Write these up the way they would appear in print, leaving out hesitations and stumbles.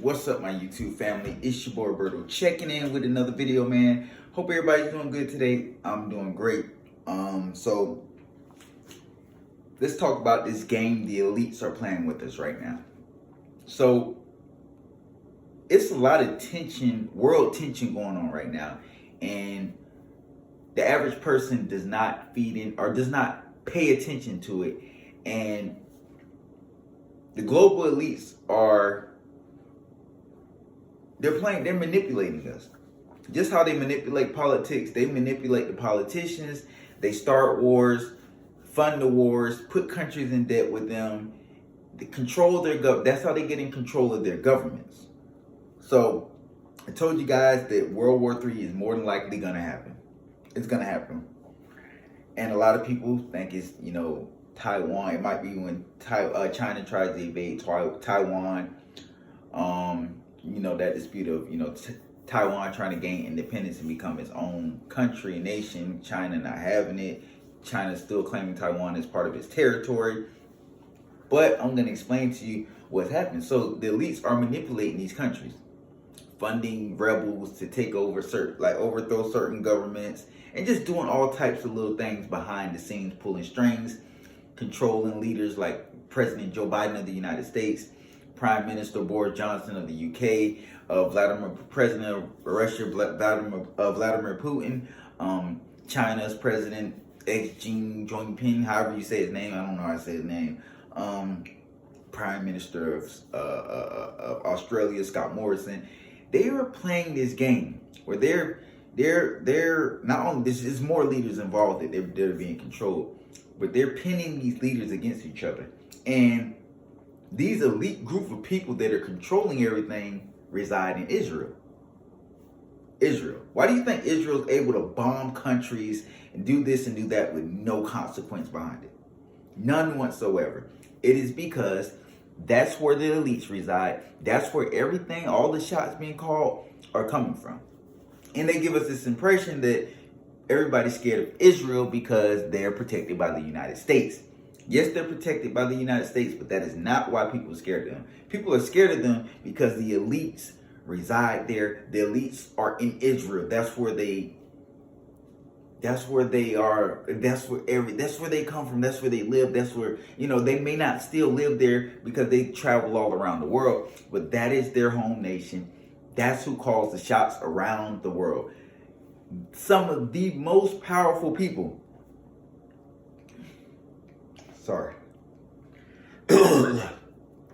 What's up, my YouTube family? It's your boy Roberto checking in with another video, man. Hope everybody's doing good today. I'm doing great. So let's talk about this game the elites are playing with us right now. So it's a lot of tension, world tension going on right now, and the average person does not feed in or does not pay attention to it. And the global elites they're manipulating us. Just how they manipulate politics, they manipulate the politicians, they start wars, fund the wars, put countries in debt with them, they control their that's how they get in control of their governments. So I told you guys that World War III is more than likely gonna happen. It's gonna happen. And a lot of people think it's, Taiwan. It might be when China tries to invade Taiwan. That dispute of, Taiwan trying to gain independence and become its own country, nation, China not having it. China still claiming Taiwan as part of its territory. But I'm going to explain to you what's happening. So the elites are manipulating these countries, funding rebels to take over overthrow certain governments, and just doing all types of little things behind the scenes, pulling strings, controlling leaders like President Joe Biden of the United States, Prime Minister Boris Johnson of the UK, President of Russia, Vladimir Putin, China's President Xi Jinping, however you say his name, I don't know how to say his name, Prime Minister of Australia, Scott Morrison. They are playing this game where they're not only, there's more leaders involved that they're being controlled, but they're pinning these leaders against each other. And these elite group of people that are controlling everything reside in Israel. Why do you think Israel is able to bomb countries and do this and do that with no consequence behind it? None whatsoever. It is because that's where the elites reside. That's where everything, all the shots being called are coming from. And they give us this impression that everybody's scared of Israel because they're protected by the United States. Yes, they're protected by the United States, but that is not why people are scared of them. People are scared of them because the elites reside there. The elites are in Israel. That's where they are. That's where they come from. That's where they live. That's where, they may not still live there because they travel all around the world, but that is their home nation. That's who calls the shots around the world. Some of the most powerful people,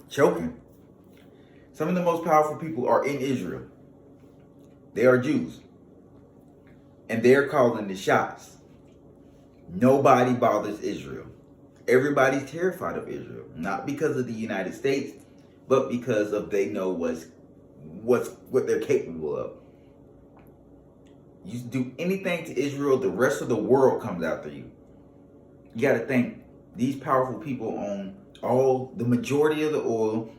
choking. Some of the most powerful people are in Israel. They are Jews. And they're calling the shots. Nobody bothers Israel. Everybody's terrified of Israel. Not because of the United States, but because of they know what they're capable of. You do anything to Israel, the rest of the world comes after you. You got to think, these powerful people own the majority of the oil,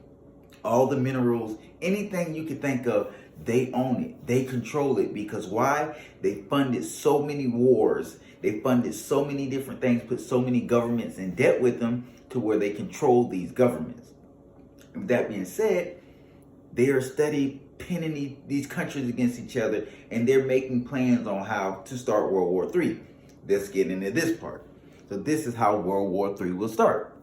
all the minerals, anything you could think of, they own it. They control it because why? They funded so many wars. They funded so many different things, put so many governments in debt with them to where they control these governments. With that being said, they are steady pinning these countries against each other, and they're making plans on how to start World War III. Let's get into this part. So this is how World War III will start.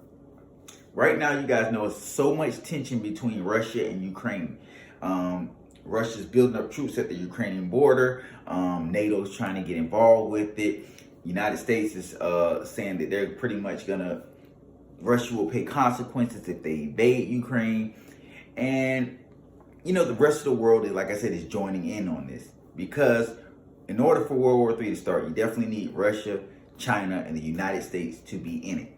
Right now, you guys know it's so much tension between Russia and Ukraine. Russia's building up troops at the Ukrainian border. NATO's trying to get involved with it. United States is saying that they're pretty much Russia will pay consequences if they invade Ukraine. And, the rest of the world, like I said, is joining in on this. Because in order for World War III to start, you definitely need Russia, China, and the United States to be in it.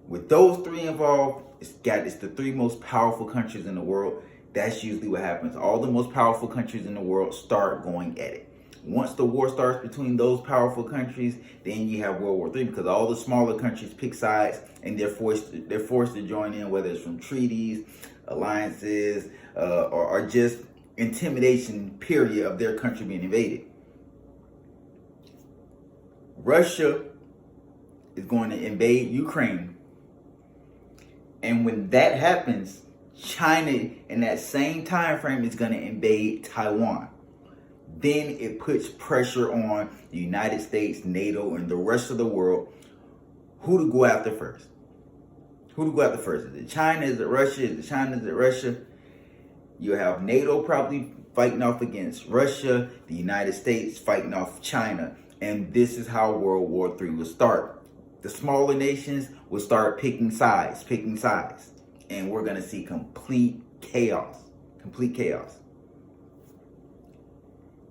With those three involved, it's the three most powerful countries in the world. That's usually what happens. All the most powerful countries in the world start going at it. Once the war starts between those powerful countries, then you have World War III, because all the smaller countries pick sides and they're forced to join in, whether it's from treaties, alliances, or just intimidation period of their country being invaded. Russia is going to invade Ukraine. And when that happens, China, in that same time frame, is going to invade Taiwan. Then it puts pressure on the United States, NATO, and the rest of the world. Who to go after first? Who to go after first? Is it China? Is it Russia? Is it China? Is it Russia? You have NATO probably fighting off against Russia, the United States fighting off China. And this is how World War III will start. The smaller nations will start picking sides. And we're going to see complete chaos. Complete chaos.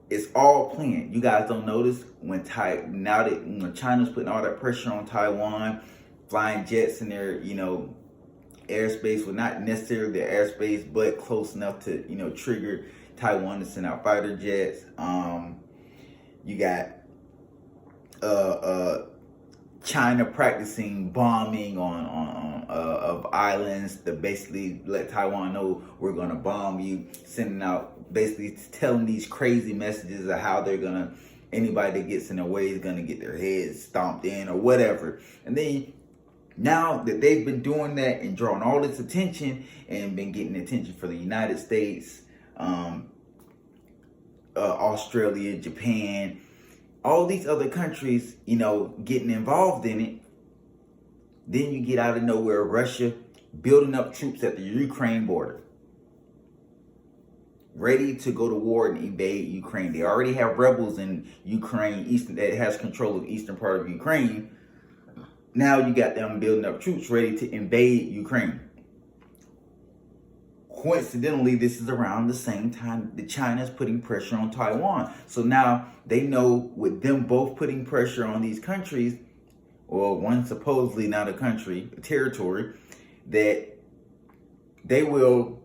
It's all planned. You guys don't notice when China's putting all that pressure on Taiwan, flying jets in their, airspace, well, not necessarily their airspace, but close enough to, trigger Taiwan to send out fighter jets. You got China practicing bombing of islands to basically let Taiwan know we're gonna bomb you, sending out, basically telling these crazy messages of how they're gonna, anybody that gets in their way is gonna get their heads stomped in or whatever. And then now that they've been doing that and drawing all this attention and been getting attention for the United States, Australia, Japan, all these other countries, getting involved in it, then you get out of nowhere Russia building up troops at the Ukraine border, ready to go to war and invade Ukraine. They already have rebels in Ukraine, that has control of the eastern part of Ukraine. Now you got them building up troops ready to invade Ukraine. Coincidentally, this is around the same time that China's putting pressure on Taiwan. So now they know, with them both putting pressure on these countries, or one supposedly not a country, a territory, that they will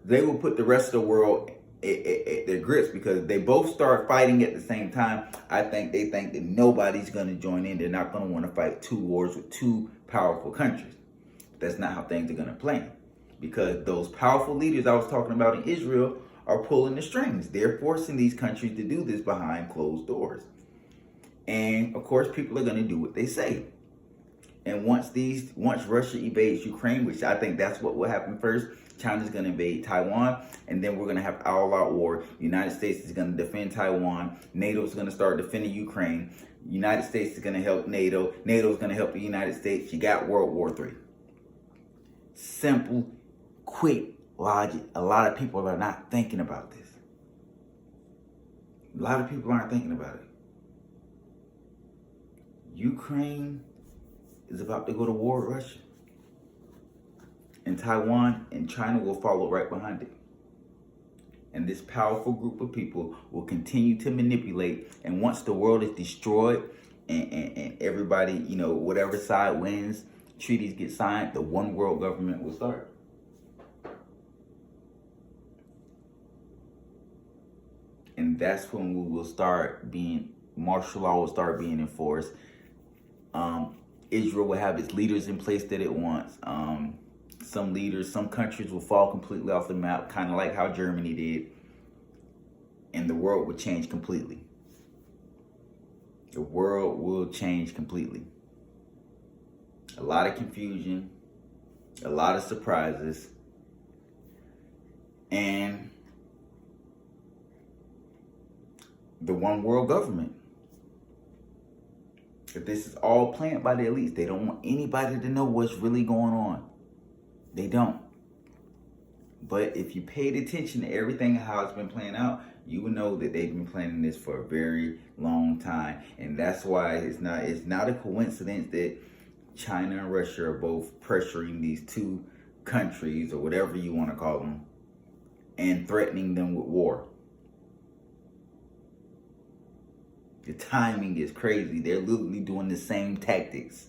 put the rest of the world at their grips, because they both start fighting at the same time. They think that nobody's going to join in. They're not going to want to fight two wars with two powerful countries. That's not how things are going to play, because those powerful leaders I was talking about in Israel are pulling the strings. They're forcing these countries to do this behind closed doors. And of course, people are going to do what they say. And once Russia invades Ukraine, which I think that's what will happen first, China's going to invade Taiwan, and then we're going to have all-out war. The United States is going to defend Taiwan. NATO is going to start defending Ukraine. The United States is going to help NATO. NATO is going to help the United States. You got World War III. Simple, quick logic. A lot of people are not thinking about this. A lot of people aren't thinking about it. Ukraine is about to go to war with Russia. And Taiwan and China will follow right behind it. And this powerful group of people will continue to manipulate. And once the world is destroyed and everybody, whatever side wins, treaties get signed, the one world government will start. And that's when we will start martial law will start being enforced. Israel will have its leaders in place that it wants. Some countries will fall completely off the map, kind of like how Germany did. And the world will change completely. The world will change completely. A lot of confusion, a lot of surprises, and the one world government. If this is all planned by the elites, they don't want anybody to know what's really going on. They don't. But if you paid attention to everything, how it's been playing out, you will know that they've been planning this for a very long time. And that's why it's not a coincidence that China and Russia are both pressuring these two countries, or whatever you want to call them, and threatening them with war. The timing is crazy. They're literally doing the same tactics.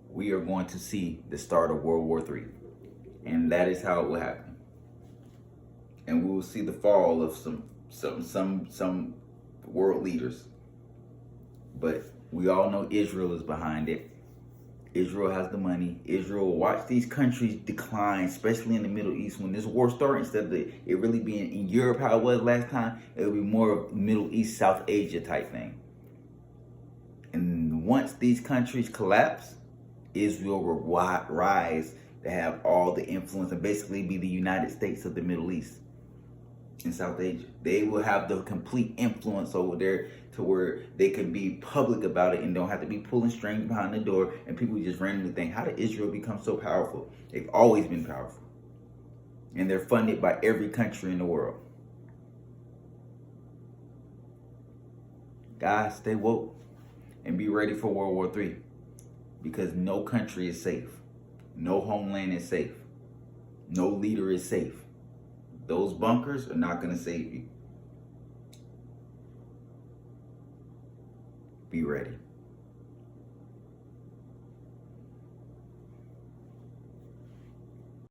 We are going to see the start of World War III. And that is how it will happen. And we will see the fall of some world leaders. But we all know Israel is behind it. Israel has the money. Israel will watch these countries decline, especially in the Middle East. When this war starts, instead of it really being in Europe how it was last time, it will be more of Middle East, South Asia type thing. And once these countries collapse, Israel will rise to have all the influence and basically be the United States of the Middle East and South Asia. They will have the complete influence over there to where they can be public about it and don't have to be pulling strings behind the door and people just randomly think, how did Israel become so powerful? They've always been powerful. And they're funded by every country in the world. Guys, stay woke and be ready for World War III, because no country is safe. No homeland is safe. No leader is safe. Those bunkers are not going to save you. Be ready.